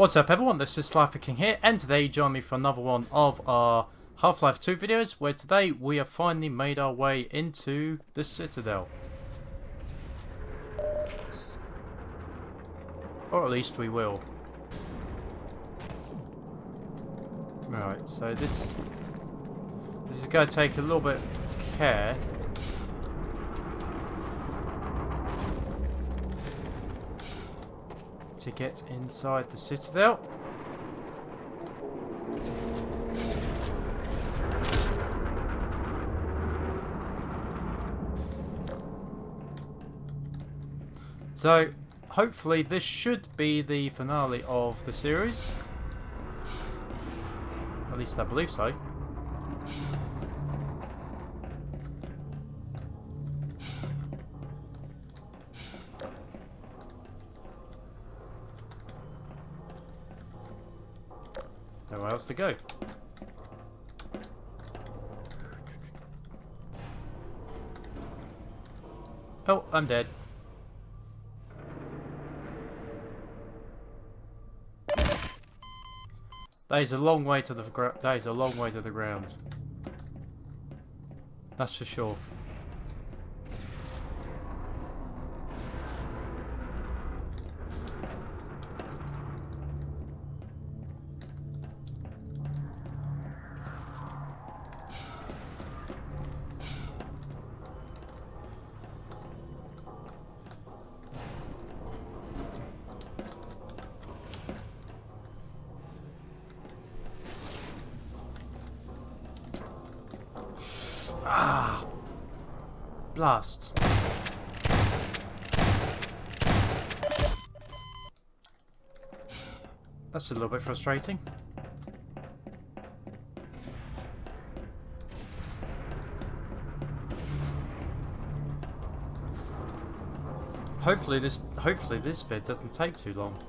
What's up everyone, this is SliferKing here, and today you join me for another one of our Half-Life 2 videos, where today we have finally made our way into the Citadel. Or at least we will. Right, so this is going to take a little bit of care. To get inside the Citadel. So, hopefully this should be the finale of the series. At least I believe so. Nowhere else to go. Oh, I'm dead. That is a long way to the ground. That's for sure. Ah, blast. That's a little bit frustrating. Hopefully this bit doesn't take too long.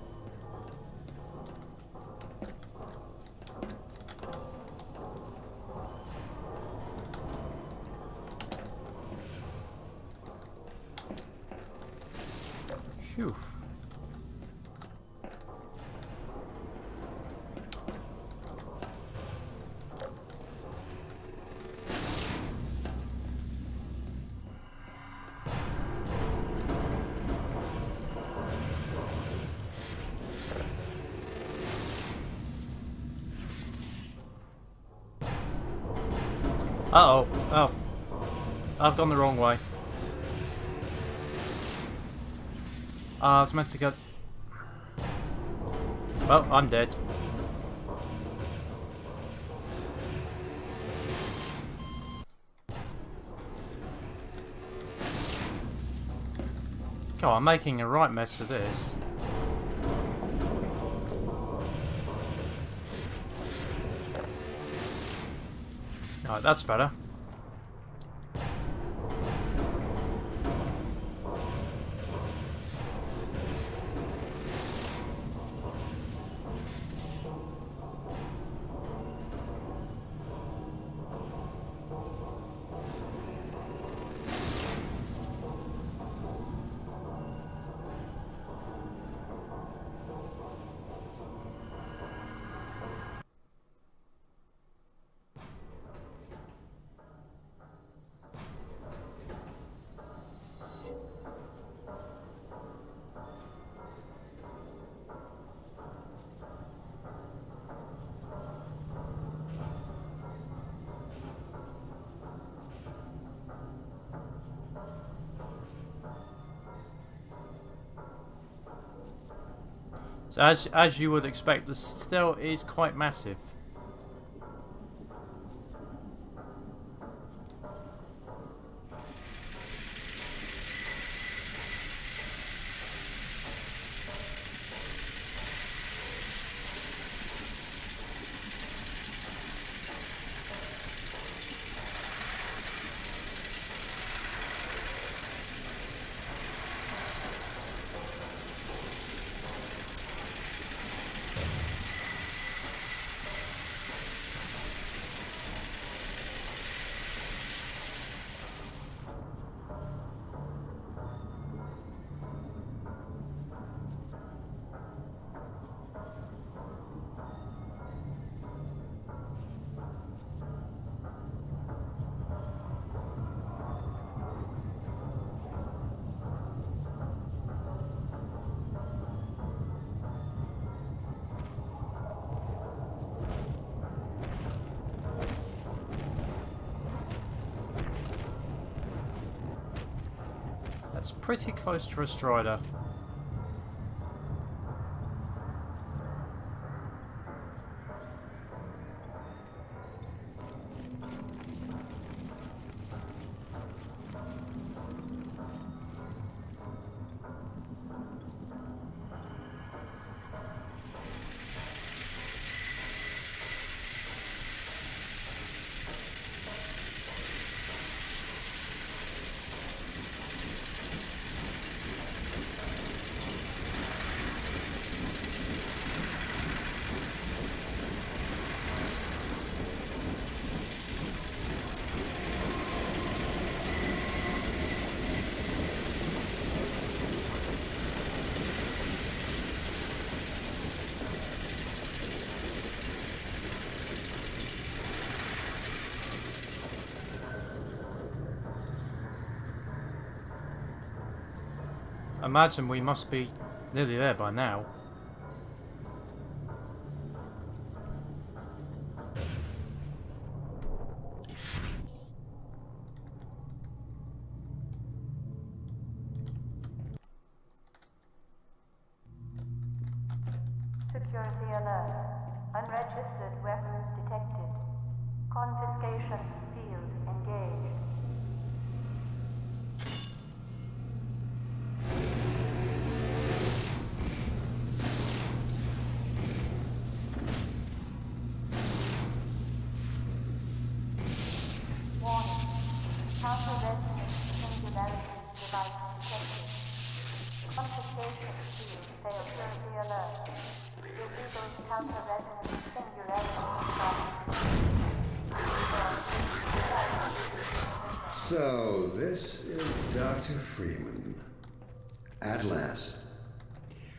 Phew. Uh-oh. Oh. I've gone the wrong way. I was meant to go... Well, I'm dead. God, I'm making a right mess of this. Alright, that's better. So as you would expect, the Citadel is quite massive. pretty close to a Strider. Imagine we must be nearly there by now. Security alert. Unregistered weapons detected. Confiscation field engaged. Warning. Counter-resonance singularity device detected. Confiscation field failed. Security alert. Illegal counter-resonance singularity. So, this is Dr. Freeman. At last.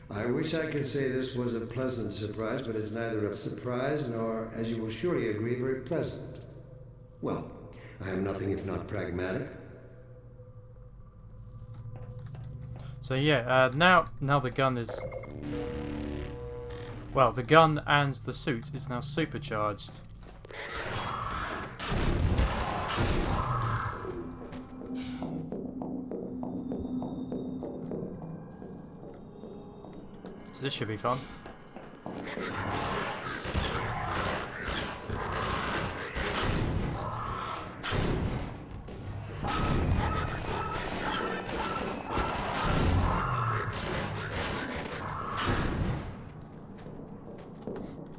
I wish I could say this was a pleasant surprise, but it's neither a surprise nor, as you will surely agree, very pleasant. Well, I am nothing if not pragmatic. So yeah, now the gun is... Well, the gun and the suit is now supercharged. So this should be fun.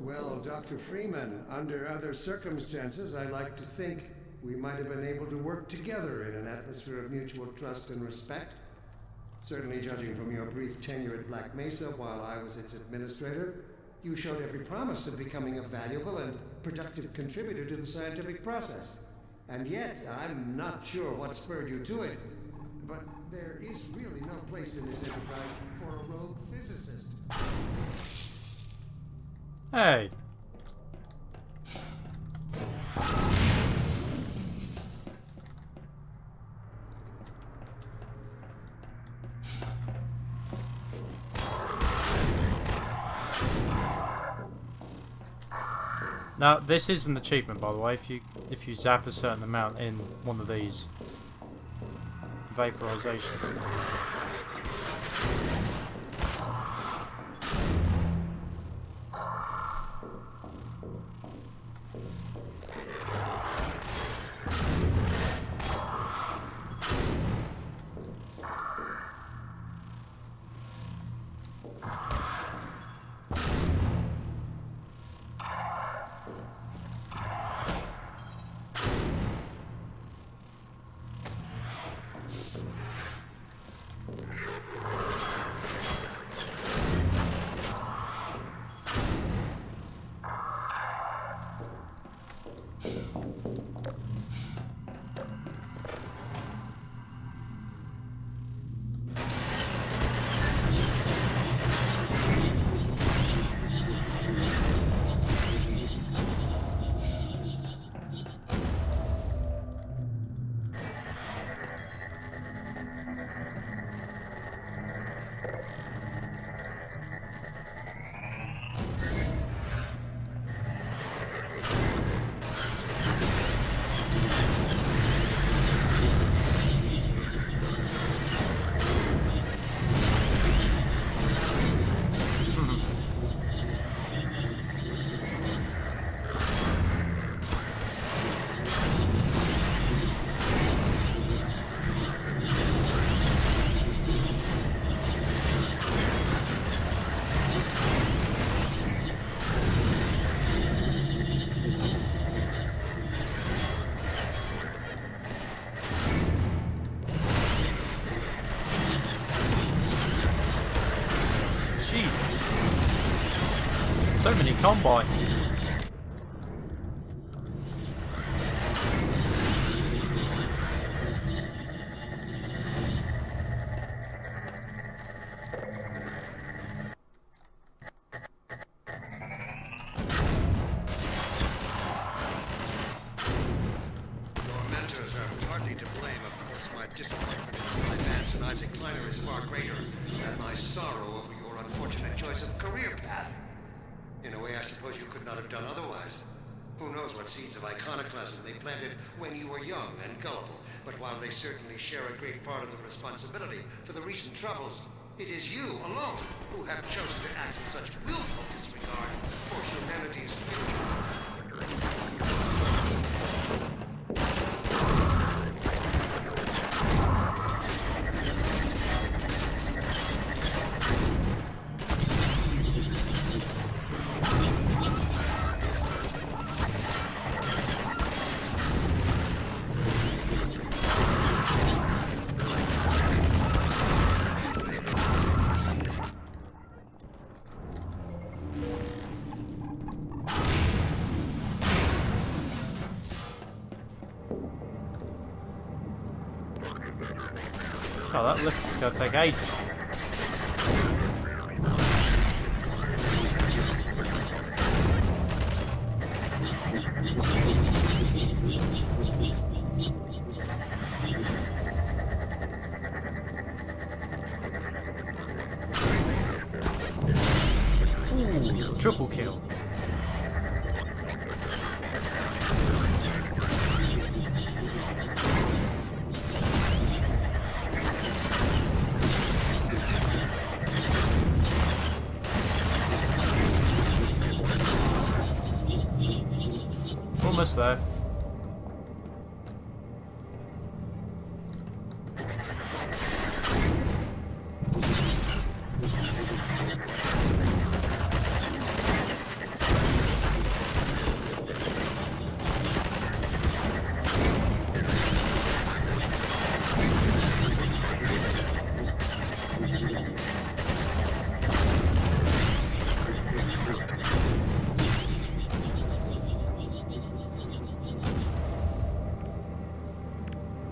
Well, Dr. Freeman, under other circumstances, I like to think we might have been able to work together in an atmosphere of mutual trust and respect. Certainly, judging from your brief tenure at Black Mesa while I was its administrator, you showed every promise of becoming a valuable and productive contributor to the scientific process. And yet, I'm not sure what spurred you to it, but there is really no place in this enterprise for a rogue physicist. Hey! Now, this is an achievement, by the way, if you zap a certain amount in one of these. Vaporization. So many combi. To blame, of course, my disappointment in my advance and Isaac Kleiner is far greater than my sorrow over your unfortunate choice of career path. In a way, I suppose you could not have done otherwise. Who knows what seeds of iconoclasm they planted when you were young and gullible, but while they certainly share a great part of the responsibility for the recent troubles, it is you alone who have chosen to act in such willful disregard for humanity's future. Oh, that lift is going to take ages. Ooh, triple kill. Almost there.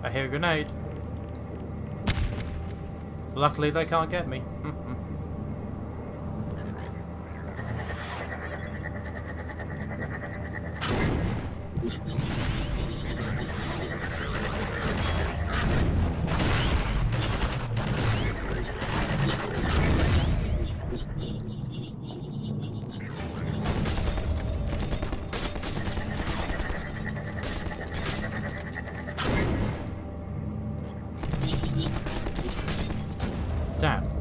I hear a grenade. Luckily they can't get me. Damn.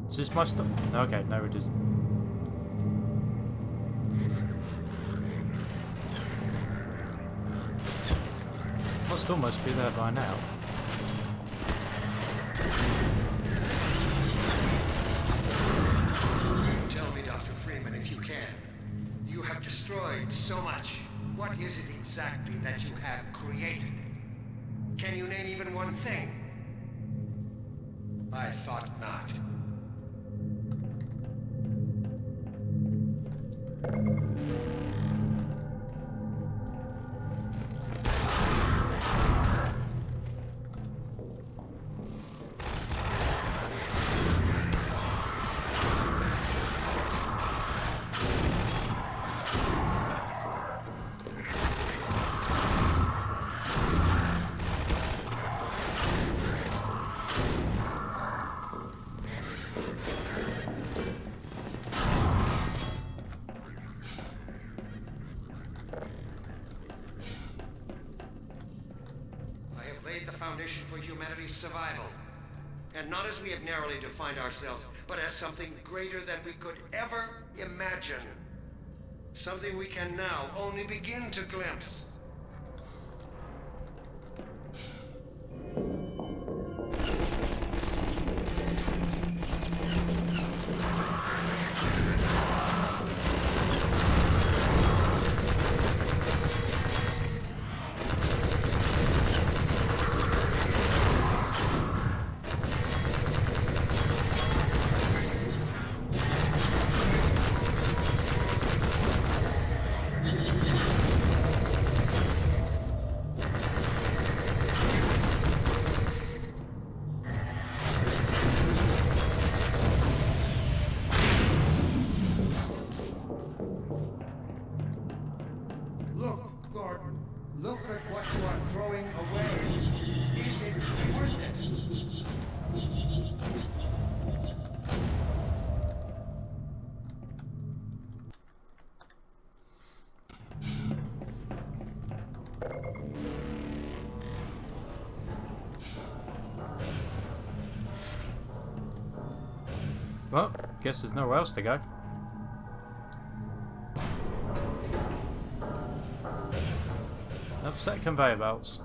Is this my stuff? Okay, no it isn't. Must almost be there by now. Tell me, Dr. Freeman, if you can. You have destroyed so much. What is it exactly that you have created? Can you name even one thing? I thought not. The foundation for humanity's survival. And not as we have narrowly defined ourselves, but as something greater than we could ever imagine. Something we can now only begin to glimpse. Look, Gordon. Look at what you are throwing away. Is it worth it? Well, guess there's nowhere else to go. Another set of conveyor belts.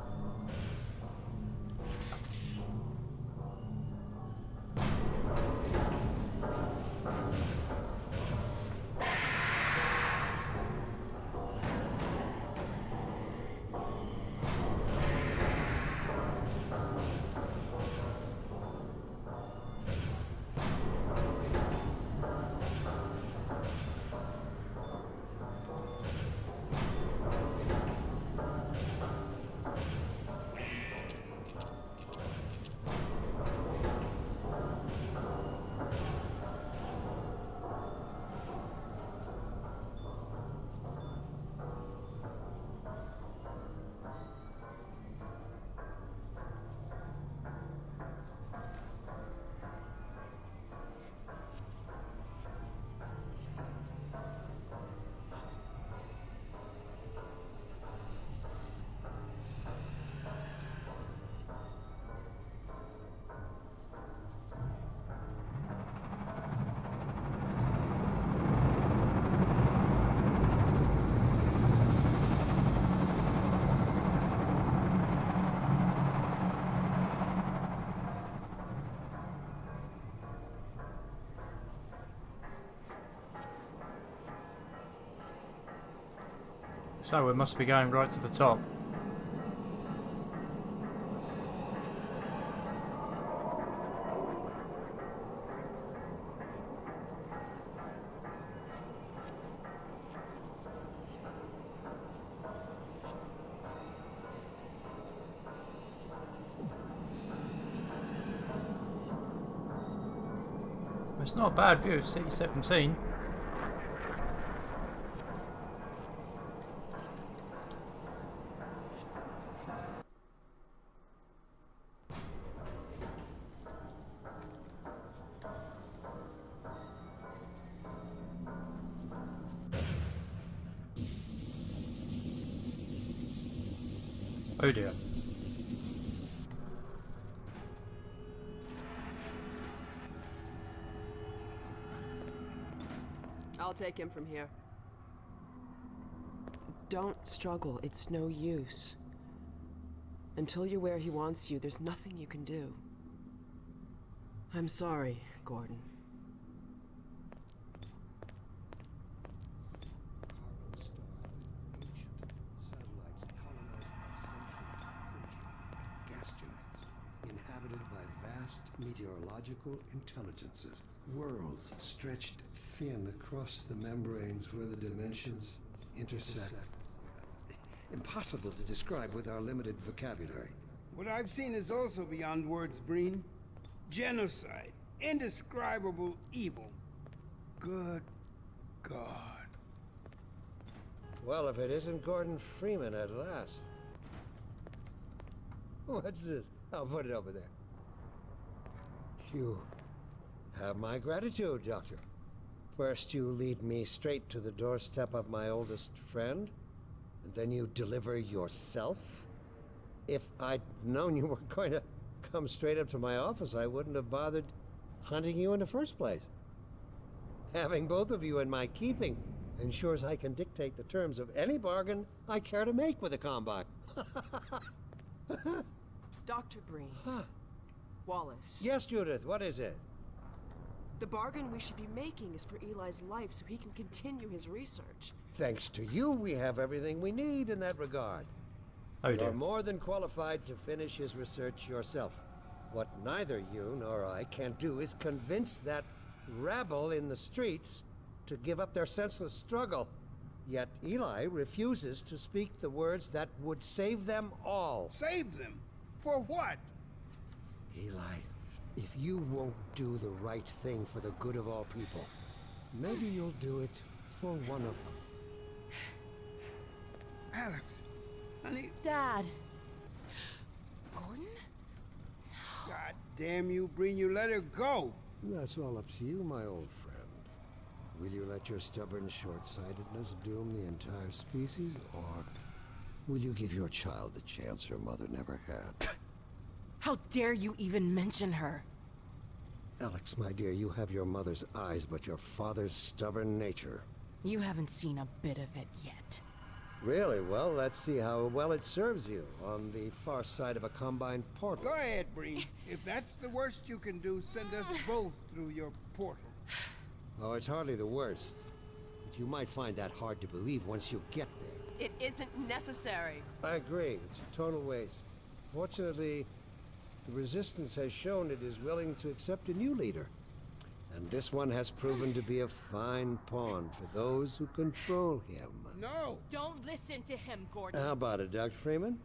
So we must be going right to the top. It's not a bad view of City 17. Oh dear. I'll take him from here. Don't struggle. It's no use. Until you're where he wants you, there's nothing you can do. I'm sorry, Gordon. Inhabited by vast meteorological intelligences, worlds stretched thin across the membranes where the dimensions intersect. Impossible to describe with our limited vocabulary. What I've seen is also beyond words, Breen. Genocide. Indescribable evil. Good God. Well, if it isn't Gordon Freeman at last. What's this? I'll put it over there. You have my gratitude, Doctor. First you lead me straight to the doorstep of my oldest friend, and then you deliver yourself? If I'd known you were going to come straight up to my office, I wouldn't have bothered hunting you in the first place. Having both of you in my keeping ensures I can dictate the terms of any bargain I care to make with the Combine. Dr. Breen. Huh. Wallace. Yes, Judith, what is it? The bargain we should be making is for Eli's life so he can continue his research. Thanks to you, we have everything we need in that regard. Oh You're dear. more than qualified to finish his research yourself. What neither you nor I can do is convince that rabble in the streets to give up their senseless struggle. Yet Eli refuses to speak the words that would save them all. Save them? For what? Eli, if you won't do the right thing for the good of all people, maybe you'll do it for one of them. Alex, honey, Dad. Gordon? God damn you, Breen, you let her go. That's all up to you, my old friend. Will you let your stubborn short-sightedness doom the entire species, or will you give your child the chance her mother never had? How dare you even mention her? Alex, my dear, you have your mother's eyes, but your father's stubborn nature. You haven't seen a bit of it yet. Really? Well, let's see how well it serves you on the far side of a Combine portal. Go ahead, Breen. If that's the worst you can do, send us both through your portal. Oh, it's hardly the worst. But you might find that hard to believe once you get there. It isn't necessary. I agree. It's a total waste. Fortunately, the Resistance has shown it is willing to accept a new leader. And this one has proven to be a fine pawn for those who control him. No! Don't listen to him, Gordon. How about it, Dr. Freeman?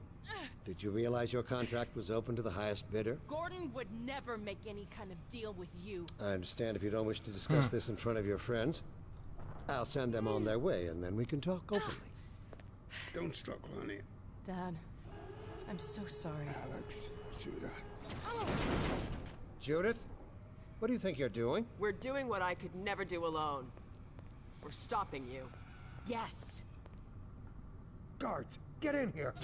Did you realize your contract was open to the highest bidder? Gordon would never make any kind of deal with you. I understand if you don't wish to discuss this in front of your friends. I'll send them on their way, and then we can talk openly. Don't struggle, honey. Dad, I'm so sorry. Alex, sweetheart. Judith, what do you think you're doing? We're doing what I could never do alone. We're stopping you. Yes. Guards, get in here!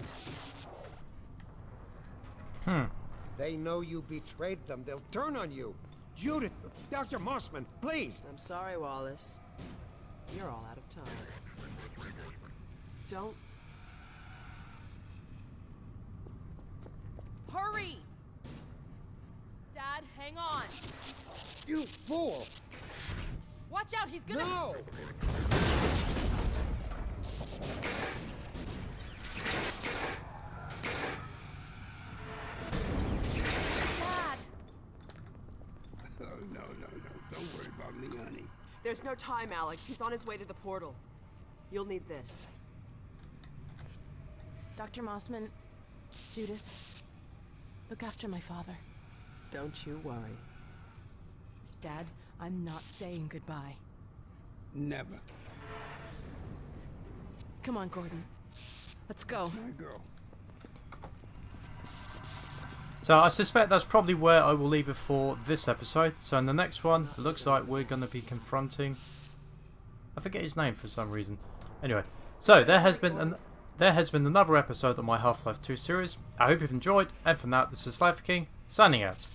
They know you betrayed them. They'll turn on you. Judith, Dr. Mossman, please! I'm sorry, Wallace. You're all out of time. Don't. Hurry! Dad, hang on. You fool! Watch out, he's gonna... No! Dad! Oh, no. Don't worry about me, honey. There's no time, Alex. He's on his way to the portal. You'll need this. Dr. Mossman, Judith, look after my father. Don't you worry. Dad, I'm not saying goodbye. Never. Come on, Gordon. Let's go. My girl. So I suspect that's probably where I will leave it for this episode. So in the next one, it looks like we're going to be confronting... I forget his name for some reason. Anyway, so there has been another episode of my Half-Life 2 series. I hope you've enjoyed, and for now, this is SliferKing, signing out.